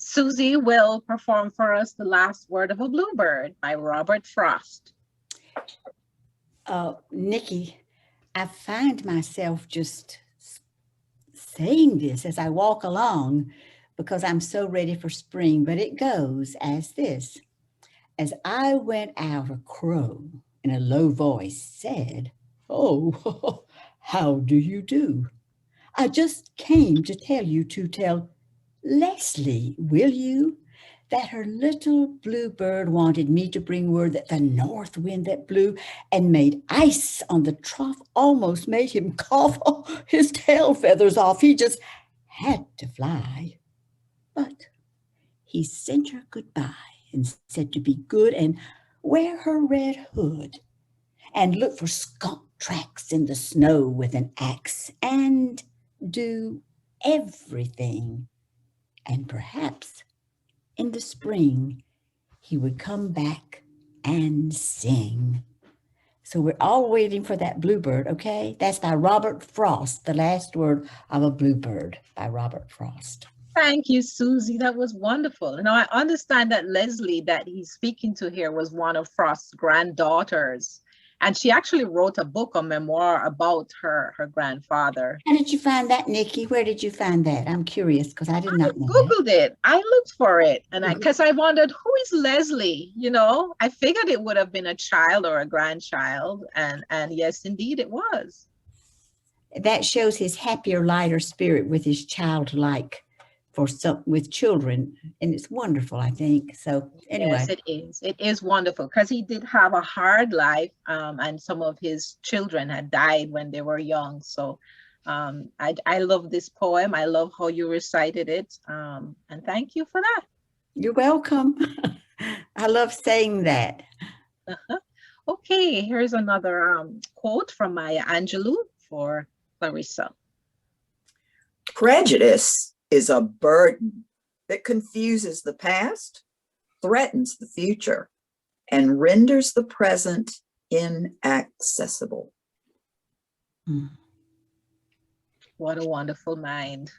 Suzy will perform for us The Last Word of a Bluebird by Robert Frost. Nikki, I find myself just saying this as I walk along because I'm so ready for spring, but it goes as this. As I went out, a crow in a low voice said, "Oh, how do you do? I just came to tell you to tell Leslie, will you, that her little bluebird wanted me to bring word that the north wind that blew and made ice on the trough almost made him cough his tail feathers off. He just had to fly. But he sent her goodbye and said to be good and wear her red hood and look for skunk tracks in the snow with an axe and do everything. And perhaps in the spring, he would come back and sing." So we're all waiting for that bluebird, okay? That's by Robert Frost, The Last Word of a Bluebird by Robert Frost. Thank you, Suzy. That was wonderful. Now, I understand that Leslie that he's speaking to here was one of Frost's granddaughters. And she actually wrote a book, a memoir about her grandfather. How did you find that, Nikki? Where did you find that? I'm curious because I did not know Googled it. I looked for it, and because I wondered, who is Leslie? You know, I figured it would have been a child or a grandchild, and yes, indeed, it was. That shows his happier, lighter spirit with his childlike with children, and it's wonderful, I think. So anyway. Yes, it is. It is wonderful because he did have a hard life, and some of his children had died when they were young. So I love this poem. I love how you recited it, and thank you for that. You're welcome. I love saying that. Okay, here's another quote from Maya Angelou for Clarissa. Prejudice is a burden that confuses the past, threatens the future, and renders the present inaccessible. What a wonderful mind.